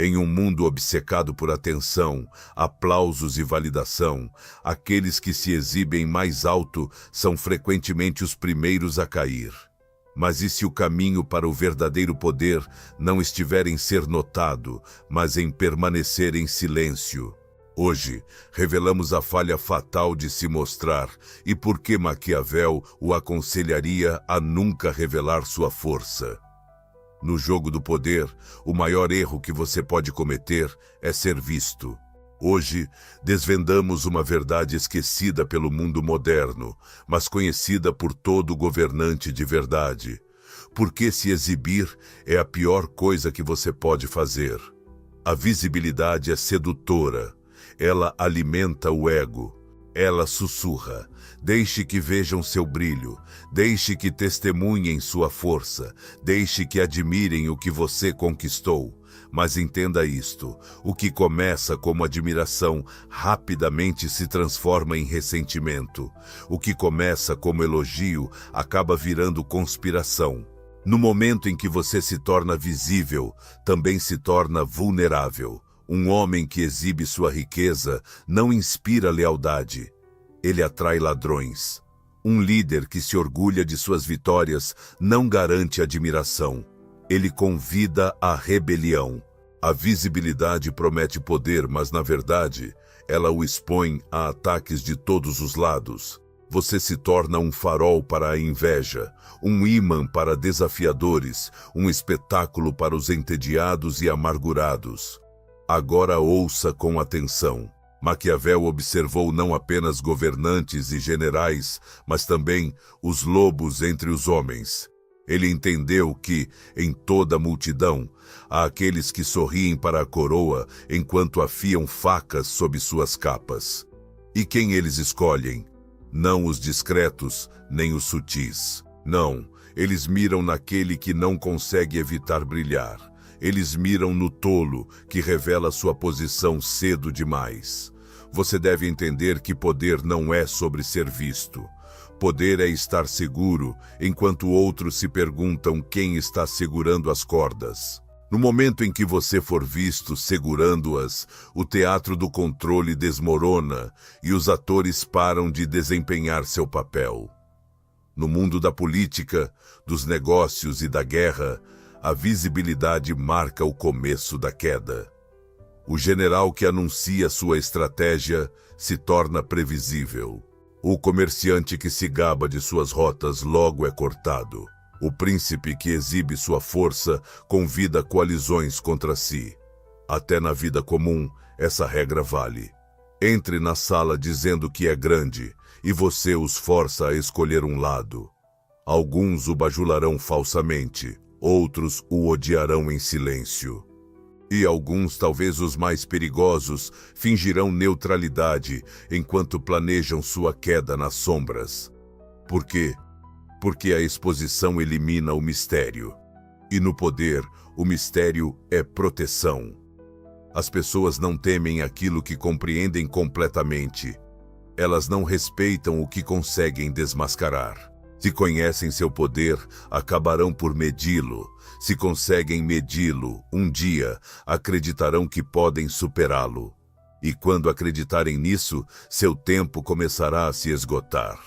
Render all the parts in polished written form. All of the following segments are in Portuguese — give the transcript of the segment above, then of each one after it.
Em um mundo obcecado por atenção, aplausos e validação, aqueles que se exibem mais alto são frequentemente os primeiros a cair. Mas e se o caminho para o verdadeiro poder não estiver em ser notado, mas em permanecer em silêncio? Hoje, revelamos a falha fatal de se mostrar e por que Maquiavel o aconselharia a nunca revelar sua força. No jogo do poder, o maior erro que você pode cometer é ser visto. Hoje, desvendamos uma verdade esquecida pelo mundo moderno, mas conhecida por todo governante de verdade. Porque se exibir é a pior coisa que você pode fazer. A visibilidade é sedutora. Ela alimenta o ego. Ela sussurra: deixe que vejam seu brilho, deixe que testemunhem sua força, deixe que admirem o que você conquistou. Mas entenda isto: o que começa como admiração rapidamente se transforma em ressentimento. O que começa como elogio acaba virando conspiração. No momento em que você se torna visível, também se torna vulnerável. Um homem que exibe sua riqueza não inspira lealdade. Ele atrai ladrões. Um líder que se orgulha de suas vitórias não garante admiração. Ele convida à rebelião. A visibilidade promete poder, mas na verdade, ela o expõe a ataques de todos os lados. Você se torna um farol para a inveja, um ímã para desafiadores, um espetáculo para os entediados e amargurados. Agora ouça com atenção. Maquiavel observou não apenas governantes e generais, mas também os lobos entre os homens. Ele entendeu que, em toda a multidão, há aqueles que sorriem para a coroa enquanto afiam facas sob suas capas. E quem eles escolhem? Não os discretos, nem os sutis. Não, eles miram naquele que não consegue evitar brilhar. Eles miram no tolo, que revela sua posição cedo demais. Você deve entender que poder não é sobre ser visto. Poder é estar seguro, enquanto outros se perguntam quem está segurando as cordas. No momento em que você for visto segurando-as, o teatro do controle desmorona e os atores param de desempenhar seu papel. No mundo da política, dos negócios e da guerra, a visibilidade marca o começo da queda. O general que anuncia sua estratégia se torna previsível. O comerciante que se gaba de suas rotas logo é cortado. O príncipe que exibe sua força convida coalizões contra si. Até na vida comum, essa regra vale. Entre na sala dizendo que é grande, e você os força a escolher um lado. Alguns o bajularão falsamente, outros o odiarão em silêncio. E alguns, talvez os mais perigosos, fingirão neutralidade enquanto planejam sua queda nas sombras. Por quê? Porque a exposição elimina o mistério. E no poder, o mistério é proteção. As pessoas não temem aquilo que compreendem completamente. Elas não respeitam o que conseguem desmascarar. Se conhecem seu poder, acabarão por medi-lo. Se conseguem medi-lo, um dia, acreditarão que podem superá-lo. E quando acreditarem nisso, seu tempo começará a se esgotar.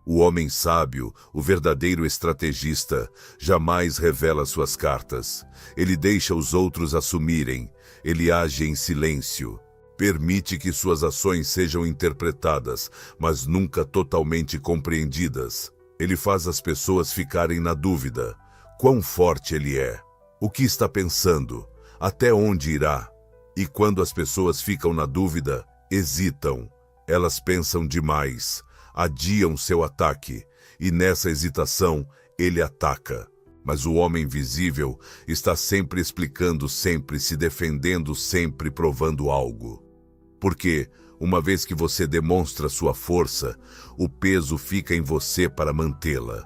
O homem sábio, o verdadeiro estrategista, jamais revela suas cartas. Ele deixa os outros assumirem. Ele age em silêncio. Permite que suas ações sejam interpretadas, mas nunca totalmente compreendidas. Ele faz as pessoas ficarem na dúvida. Quão forte ele é? O que está pensando? Até onde irá? E quando as pessoas ficam na dúvida, hesitam. Elas pensam demais, adiam seu ataque, e nessa hesitação, ele ataca. Mas o homem visível está sempre explicando, sempre se defendendo, sempre provando algo. Porque, uma vez que você demonstra sua força, o peso fica em você para mantê-la.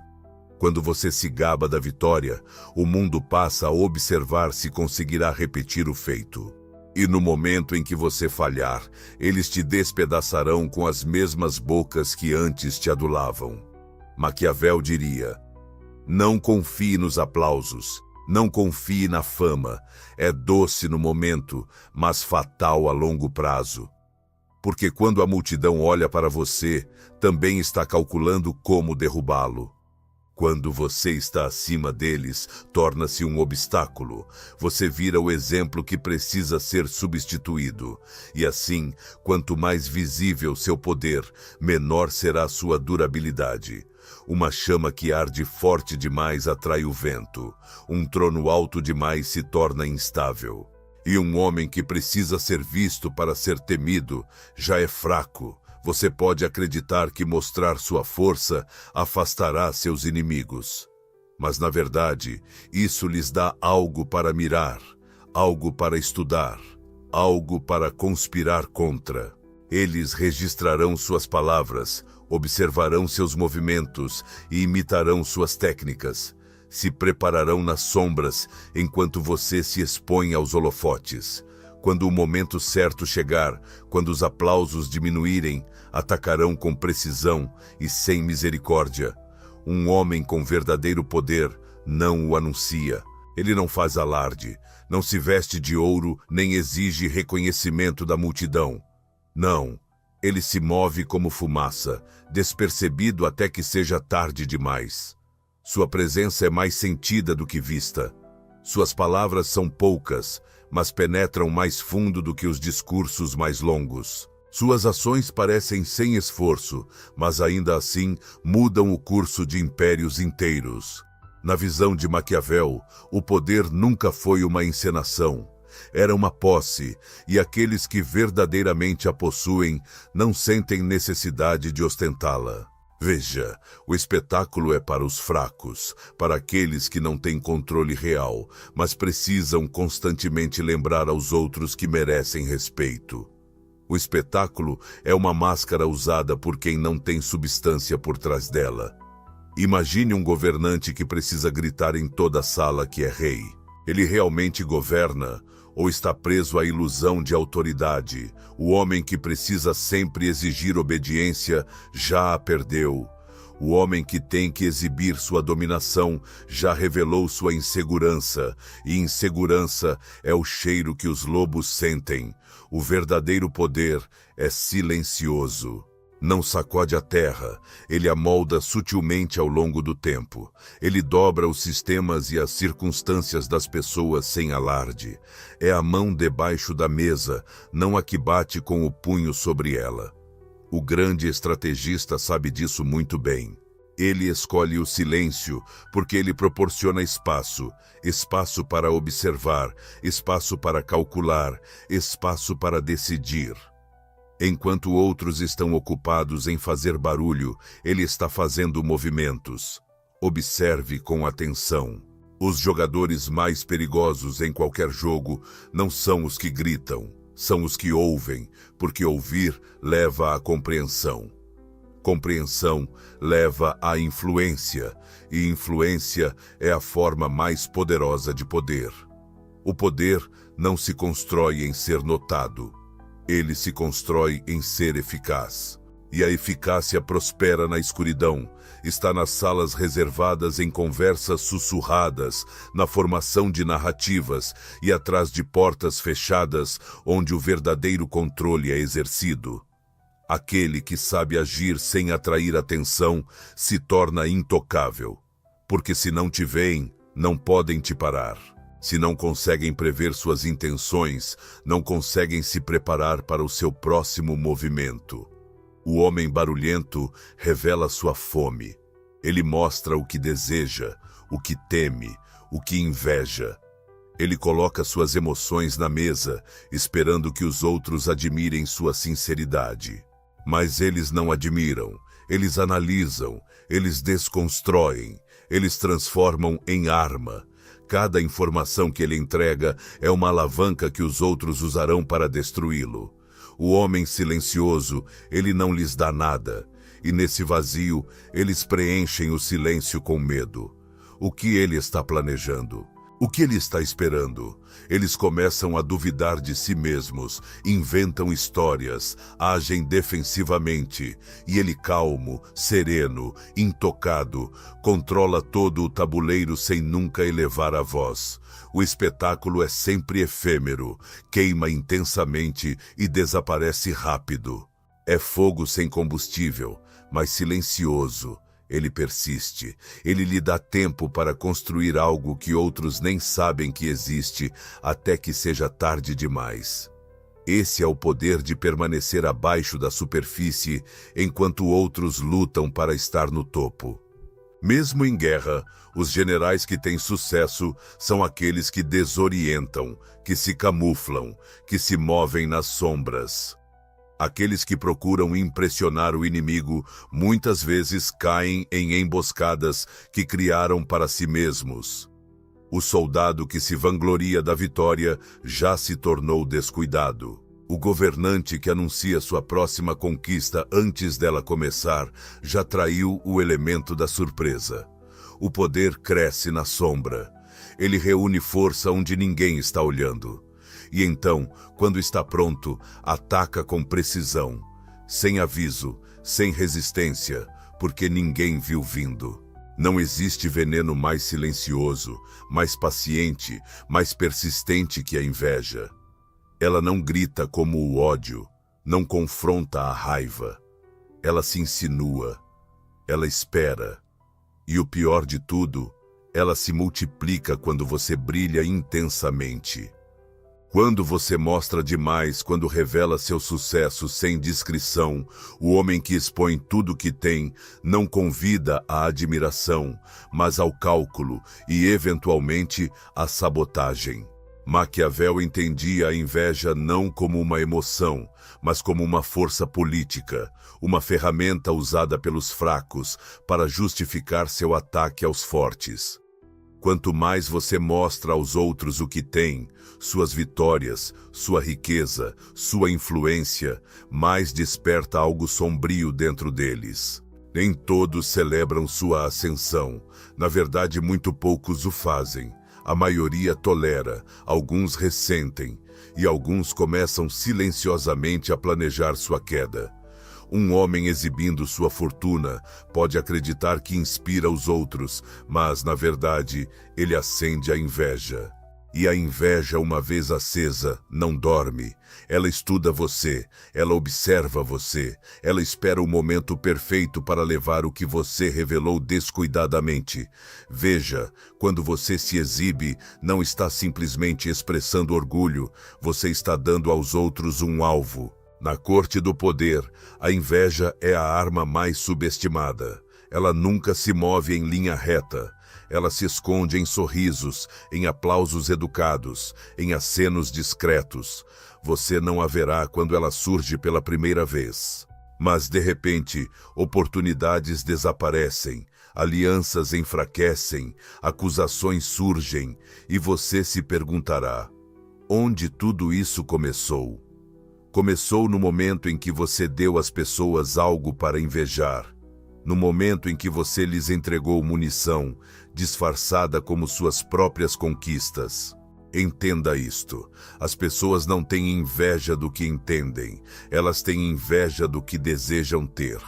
Quando você se gaba da vitória, o mundo passa a observar se conseguirá repetir o feito. E no momento em que você falhar, eles te despedaçarão com as mesmas bocas que antes te adulavam. Maquiavel diria: não confie nos aplausos, Não confie na fama. É doce no momento, mas fatal a longo prazo. Porque quando a multidão olha para você, também está calculando como derrubá-lo. Quando você está acima deles, torna-se um obstáculo. Você vira o exemplo que precisa ser substituído. E assim, quanto mais visível seu poder, menor será sua durabilidade. Uma chama que arde forte demais atrai o vento. Um trono alto demais se torna instável. E um homem que precisa ser visto para ser temido já é fraco. Você pode acreditar que mostrar sua força afastará seus inimigos. Mas, na verdade, isso lhes dá algo para mirar, algo para estudar, algo para conspirar contra. Eles registrarão suas palavras, observarão seus movimentos e imitarão suas técnicas. Se prepararão nas sombras enquanto você se expõe aos holofotes. Quando o momento certo chegar, quando os aplausos diminuírem, atacarão com precisão e sem misericórdia. Um homem com verdadeiro poder não o anuncia. Ele não faz alarde, não se veste de ouro, nem exige reconhecimento da multidão. Não, ele se move como fumaça, despercebido até que seja tarde demais. Sua presença é mais sentida do que vista. Suas palavras são poucas, mas penetram mais fundo do que os discursos mais longos. Suas ações parecem sem esforço, mas ainda assim mudam o curso de impérios inteiros. Na visão de Maquiavel, o poder nunca foi uma encenação. Era uma posse, e aqueles que verdadeiramente a possuem não sentem necessidade de ostentá-la. Veja, o espetáculo é para os fracos, para aqueles que não têm controle real, mas precisam constantemente lembrar aos outros que merecem respeito. O espetáculo é uma máscara usada por quem não tem substância por trás dela. Imagine um governante que precisa gritar em toda a sala que é rei. Ele realmente governa ou está preso à ilusão de autoridade? O homem que precisa sempre exigir obediência já a perdeu. O homem que tem que exibir sua dominação já revelou sua insegurança, e insegurança é o cheiro que os lobos sentem. O verdadeiro poder é silencioso. Não sacode a terra, ele a molda sutilmente ao longo do tempo. Ele dobra os sistemas e as circunstâncias das pessoas sem alarde. É a mão debaixo da mesa, não a que bate com o punho sobre ela. O grande estrategista sabe disso muito bem. Ele escolhe o silêncio porque ele proporciona espaço, espaço para observar, espaço para calcular, espaço para decidir. Enquanto outros estão ocupados em fazer barulho, ele está fazendo movimentos. Observe com atenção. Os jogadores mais perigosos em qualquer jogo não são os que gritam, são os que ouvem, porque ouvir leva à compreensão. Compreensão leva à influência, e influência é a forma mais poderosa de poder. O poder não se constrói em ser notado. Ele se constrói em ser eficaz. E a eficácia prospera na escuridão, está nas salas reservadas em conversas sussurradas, na formação de narrativas e atrás de portas fechadas onde o verdadeiro controle é exercido. Aquele que sabe agir sem atrair atenção se torna intocável, porque se não te veem, não podem te parar. Se não conseguem prever suas intenções, não conseguem se preparar para o seu próximo movimento. O homem barulhento revela sua fome. Ele mostra o que deseja, o que teme, o que inveja. Ele coloca suas emoções na mesa, esperando que os outros admirem sua sinceridade. Mas eles não admiram, eles analisam, eles desconstroem, eles transformam em arma. Cada informação que ele entrega é uma alavanca que os outros usarão para destruí-lo. O homem silencioso, ele não lhes dá nada, e nesse vazio, eles preenchem o silêncio com medo. O que ele está planejando? O que ele está esperando? Eles começam a duvidar de si mesmos, inventam histórias, agem defensivamente, e ele calmo, sereno, intocado, controla todo o tabuleiro sem nunca elevar a voz. O espetáculo é sempre efêmero, queima intensamente e desaparece rápido. É fogo sem combustível, mas silencioso. Ele persiste, ele lhe dá tempo para construir algo que outros nem sabem que existe, até que seja tarde demais. Esse é o poder de permanecer abaixo da superfície, enquanto outros lutam para estar no topo. Mesmo em guerra, os generais que têm sucesso são aqueles que desorientam, que se camuflam, que se movem nas sombras. Aqueles que procuram impressionar o inimigo muitas vezes caem em emboscadas que criaram para si mesmos. O soldado que se vangloria da vitória já se tornou descuidado. O governante que anuncia sua próxima conquista antes dela começar já traiu o elemento da surpresa. O poder cresce na sombra. Ele reúne força onde ninguém está olhando. E então, quando está pronto, ataca com precisão, sem aviso, sem resistência, porque ninguém viu vindo. Não existe veneno mais silencioso, mais paciente, mais persistente que a inveja. Ela não grita como o ódio, não confronta a raiva. Ela se insinua, ela espera. E o pior de tudo, ela se multiplica quando você brilha intensamente. Quando você mostra demais, quando revela seu sucesso sem discrição, o homem que expõe tudo que tem não convida à admiração, mas ao cálculo e, eventualmente, à sabotagem. Maquiavel entendia a inveja não como uma emoção, mas como uma força política, uma ferramenta usada pelos fracos para justificar seu ataque aos fortes. Quanto mais você mostra aos outros o que tem, suas vitórias, sua riqueza, sua influência, mais desperta algo sombrio dentro deles. Nem todos celebram sua ascensão. Na verdade, muito poucos o fazem. A maioria tolera, alguns ressentem, e alguns começam silenciosamente a planejar sua queda. Um homem exibindo sua fortuna pode acreditar que inspira os outros, mas, na verdade, ele acende a inveja. E a inveja, uma vez acesa, não dorme. Ela estuda você, ela observa você, ela espera o momento perfeito para levar o que você revelou descuidadamente. Veja, quando você se exibe, não está simplesmente expressando orgulho, você está dando aos outros um alvo. Na corte do poder, a inveja é a arma mais subestimada. Ela nunca se move em linha reta. Ela se esconde em sorrisos, em aplausos educados, em acenos discretos. Você não a verá quando ela surge pela primeira vez. Mas, de repente, oportunidades desaparecem, alianças enfraquecem, acusações surgem, e você se perguntará: onde tudo isso começou? Começou no momento em que você deu às pessoas algo para invejar. No momento em que você lhes entregou munição, disfarçada como suas próprias conquistas. Entenda isto. As pessoas não têm inveja do que entendem. Elas têm inveja do que desejam ter.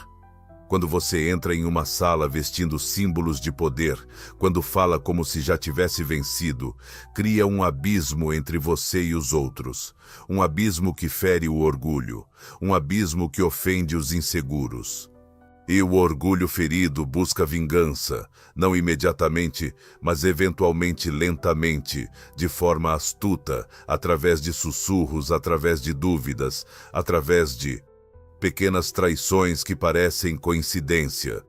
Quando você entra em uma sala vestindo símbolos de poder, quando fala como se já tivesse vencido, cria um abismo entre você e os outros. Um abismo que fere o orgulho. Um abismo que ofende os inseguros. E o orgulho ferido busca vingança, não imediatamente, mas eventualmente lentamente, de forma astuta, através de sussurros, através de dúvidas, através de pequenas traições que parecem coincidência.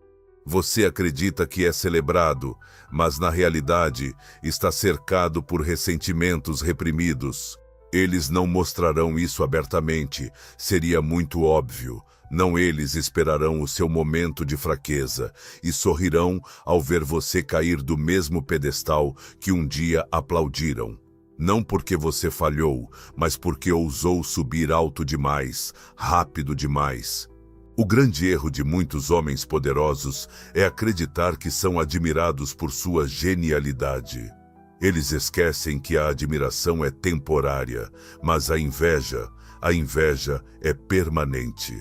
Você acredita que é celebrado, mas na realidade está cercado por ressentimentos reprimidos. Eles não mostrarão isso abertamente, seria muito óbvio. Não, eles esperarão o seu momento de fraqueza e sorrirão ao ver você cair do mesmo pedestal que um dia aplaudiram. Não porque você falhou, mas porque ousou subir alto demais, rápido demais. O grande erro de muitos homens poderosos é acreditar que são admirados por sua genialidade. Eles esquecem que a admiração é temporária, mas a inveja é permanente.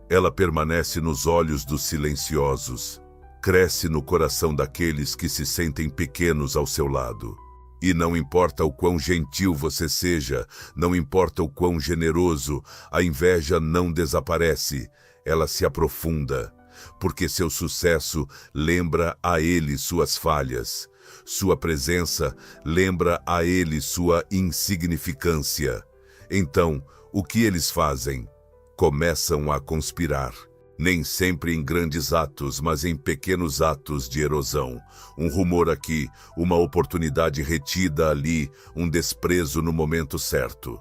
Ela permanece nos olhos dos silenciosos, cresce no coração daqueles que se sentem pequenos ao seu lado. E não importa o quão gentil você seja, não importa o quão generoso, a inveja não desaparece, ela se aprofunda, porque seu sucesso lembra a ele suas falhas. Sua presença lembra a ele sua insignificância. Então, o que eles fazem? Começam a conspirar. Nem sempre em grandes atos, mas em pequenos atos de erosão. Um rumor aqui, uma oportunidade retida ali, um desprezo no momento certo.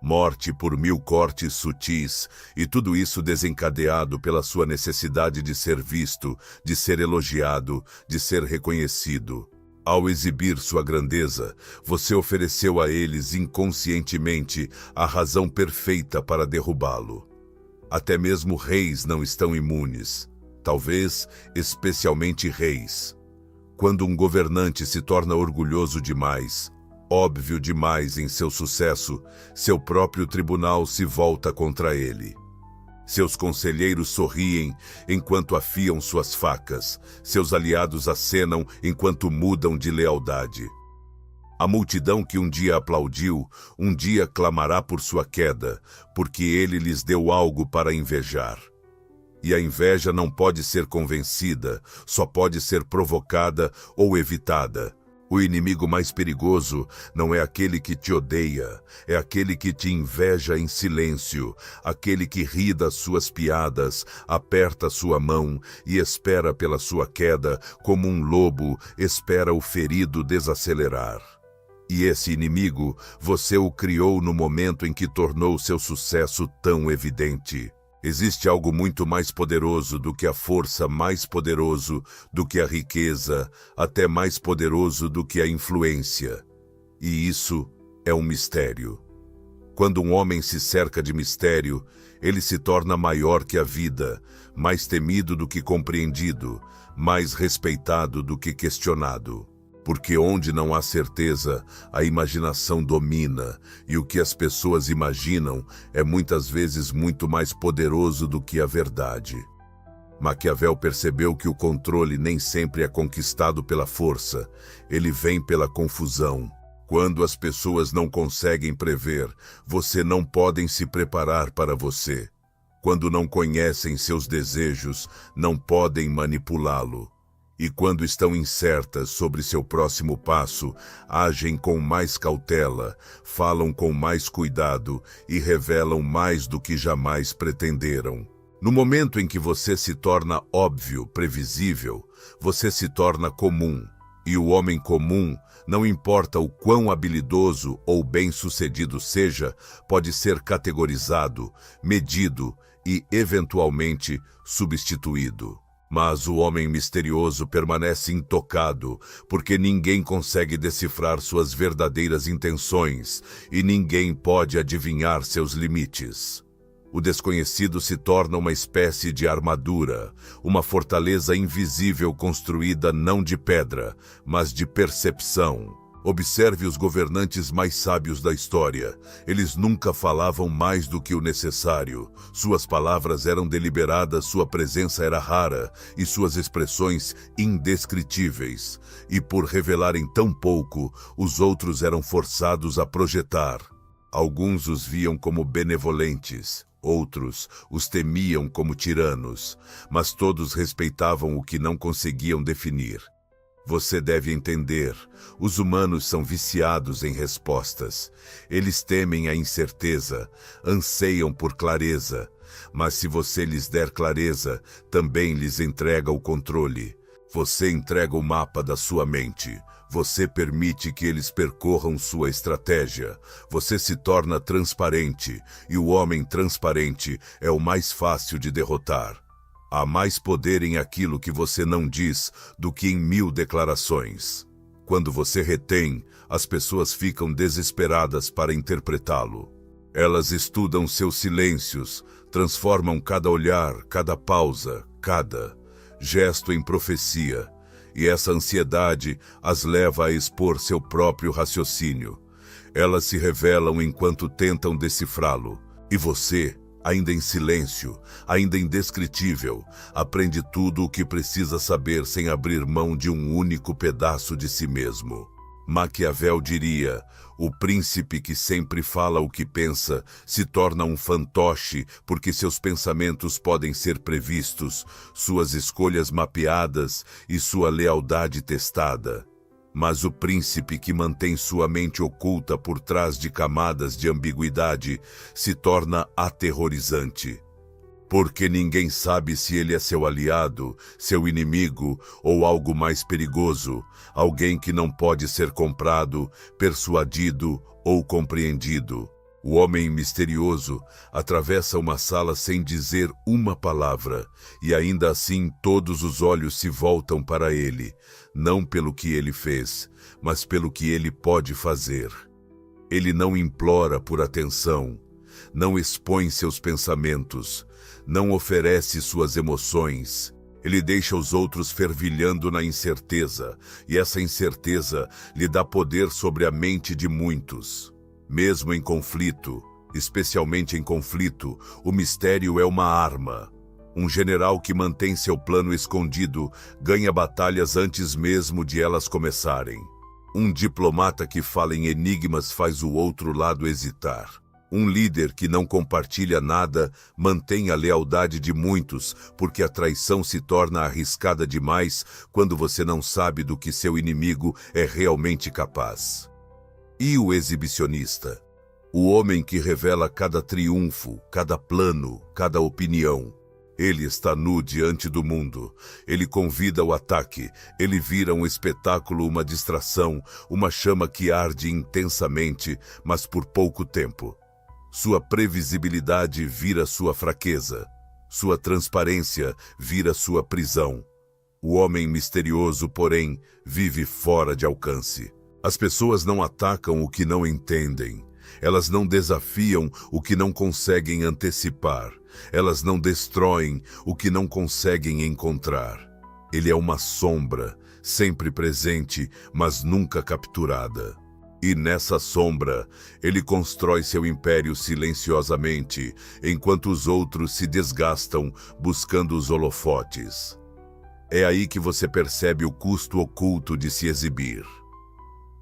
Morte por 1000 cortes sutis, e tudo isso desencadeado pela sua necessidade de ser visto, de ser elogiado, de ser reconhecido. Ao exibir sua grandeza, você ofereceu a eles inconscientemente a razão perfeita para derrubá-lo. Até mesmo reis não estão imunes, talvez especialmente reis. Quando um governante se torna orgulhoso demais, óbvio demais em seu sucesso, seu próprio tribunal se volta contra ele. Seus conselheiros sorriem enquanto afiam suas facas, seus aliados acenam enquanto mudam de lealdade. A multidão que um dia aplaudiu, um dia clamará por sua queda, porque ele lhes deu algo para invejar. E a inveja não pode ser convencida, só pode ser provocada ou evitada. O inimigo mais perigoso não é aquele que te odeia, é aquele que te inveja em silêncio, aquele que ri das suas piadas, aperta sua mão e espera pela sua queda, como um lobo espera o ferido desacelerar. E esse inimigo, você o criou no momento em que tornou seu sucesso tão evidente. Existe algo muito mais poderoso do que a força, mais poderoso do que a riqueza, até mais poderoso do que a influência. E isso é um mistério. Quando um homem se cerca de mistério, ele se torna maior que a vida, mais temido do que compreendido, mais respeitado do que questionado. Porque onde não há certeza, a imaginação domina, e o que as pessoas imaginam é muitas vezes muito mais poderoso do que a verdade. Maquiavel percebeu que o controle nem sempre é conquistado pela força, ele vem pela confusão. Quando as pessoas não conseguem prever, você não podem se preparar para você. Quando não conhecem seus desejos, não podem manipulá-lo. E quando estão incertas sobre seu próximo passo, agem com mais cautela, falam com mais cuidado e revelam mais do que jamais pretenderam. No momento em que você se torna óbvio, previsível, você se torna comum. E o homem comum, não importa o quão habilidoso ou bem-sucedido seja, pode ser categorizado, medido e, eventualmente, substituído. Mas o homem misterioso permanece intocado, porque ninguém consegue decifrar suas verdadeiras intenções e ninguém pode adivinhar seus limites. O desconhecido se torna uma espécie de armadura, uma fortaleza invisível construída não de pedra, mas de percepção. Observe os governantes mais sábios da história. Eles nunca falavam mais do que o necessário. Suas palavras eram deliberadas, sua presença era rara e suas expressões indescritíveis. E por revelarem tão pouco, os outros eram forçados a projetar. Alguns os viam como benevolentes, outros os temiam como tiranos, mas todos respeitavam o que não conseguiam definir. Você deve entender, os humanos são viciados em respostas. Eles temem a incerteza, anseiam por clareza. Mas se você lhes der clareza, também lhes entrega o controle. Você entrega o mapa da sua mente. Você permite que eles percorram sua estratégia. Você se torna transparente, e o homem transparente é o mais fácil de derrotar. Há mais poder em aquilo que você não diz do que em 1000 declarações. Quando você retém, as pessoas ficam desesperadas para interpretá-lo. Elas estudam seus silêncios, transformam cada olhar, cada pausa, cada gesto em profecia. e essa ansiedade as leva a expor seu próprio raciocínio. Elas se revelam enquanto tentam decifrá-lo, e você, ainda em silêncio, ainda indescritível, aprende tudo o que precisa saber sem abrir mão de um único pedaço de si mesmo. Maquiavel diria: o príncipe que sempre fala o que pensa se torna um fantoche porque seus pensamentos podem ser previstos, suas escolhas mapeadas e sua lealdade testada. Mas o príncipe que mantém sua mente oculta por trás de camadas de ambiguidade se torna aterrorizante. Porque ninguém sabe se ele é seu aliado, seu inimigo ou algo mais perigoso, alguém que não pode ser comprado, persuadido ou compreendido. O homem misterioso atravessa uma sala sem dizer uma palavra, e ainda assim todos os olhos se voltam para ele, não pelo que ele fez, mas pelo que ele pode fazer. Ele não implora por atenção, não expõe seus pensamentos, não oferece suas emoções. Ele deixa os outros fervilhando na incerteza, e essa incerteza lhe dá poder sobre a mente de muitos. Mesmo em conflito, especialmente em conflito, o mistério é uma arma. Um general que mantém seu plano escondido ganha batalhas antes mesmo de elas começarem. Um diplomata que fala em enigmas faz o outro lado hesitar. Um líder que não compartilha nada mantém a lealdade de muitos, porque a traição se torna arriscada demais quando você não sabe do que seu inimigo é realmente capaz. E o exibicionista? O homem que revela cada triunfo, cada plano, cada opinião. Ele está nu diante do mundo. Ele convida o ataque. Ele vira um espetáculo, uma distração, uma chama que arde intensamente, mas por pouco tempo. Sua previsibilidade vira sua fraqueza. Sua transparência vira sua prisão. O homem misterioso, porém, vive fora de alcance. As pessoas não atacam o que não entendem. Elas não desafiam o que não conseguem antecipar. Elas não destroem o que não conseguem encontrar. Ele é uma sombra, sempre presente, mas nunca capturada. E nessa sombra, ele constrói seu império silenciosamente, enquanto os outros se desgastam buscando os holofotes. É aí que você percebe o custo oculto de se exibir.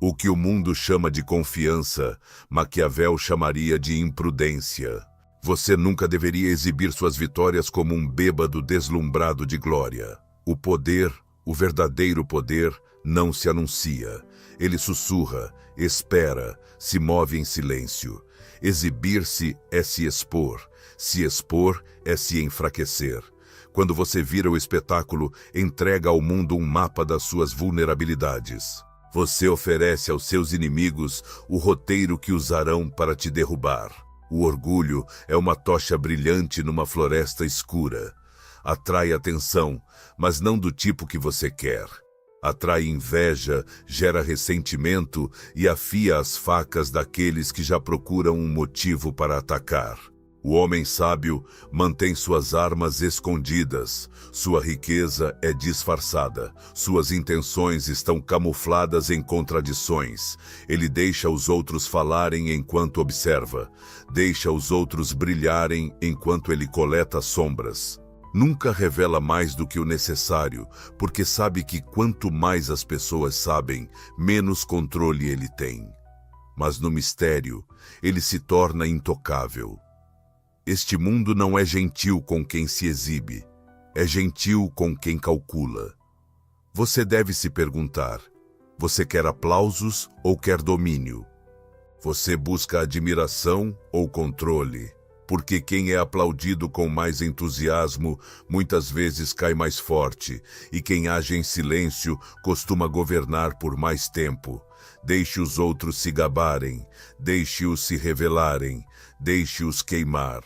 O que o mundo chama de confiança, Maquiavel chamaria de imprudência. Você nunca deveria exibir suas vitórias como um bêbado deslumbrado de glória. O poder, o verdadeiro poder, não se anuncia. Ele sussurra, espera, se move em silêncio. Exibir-se é se expor é se enfraquecer. Quando você vira o espetáculo, entrega ao mundo um mapa das suas vulnerabilidades. Você oferece aos seus inimigos o roteiro que usarão para te derrubar. O orgulho é uma tocha brilhante numa floresta escura. Atrai atenção, mas não do tipo que você quer. Atrai inveja, gera ressentimento e afia as facas daqueles que já procuram um motivo para atacar. O homem sábio mantém suas armas escondidas, sua riqueza é disfarçada, suas intenções estão camufladas em contradições. Ele deixa os outros falarem enquanto observa, deixa os outros brilharem enquanto ele coleta sombras. Nunca revela mais do que o necessário, porque sabe que quanto mais as pessoas sabem, menos controle ele tem. Mas no mistério, ele se torna intocável. Este mundo não é gentil com quem se exibe, é gentil com quem calcula. Você deve se perguntar, você quer aplausos ou quer domínio? Você busca admiração ou controle? Porque quem é aplaudido com mais entusiasmo muitas vezes cai mais forte, e quem age em silêncio costuma governar por mais tempo. Deixe os outros se gabarem, deixe-os se revelarem, deixe-os queimar.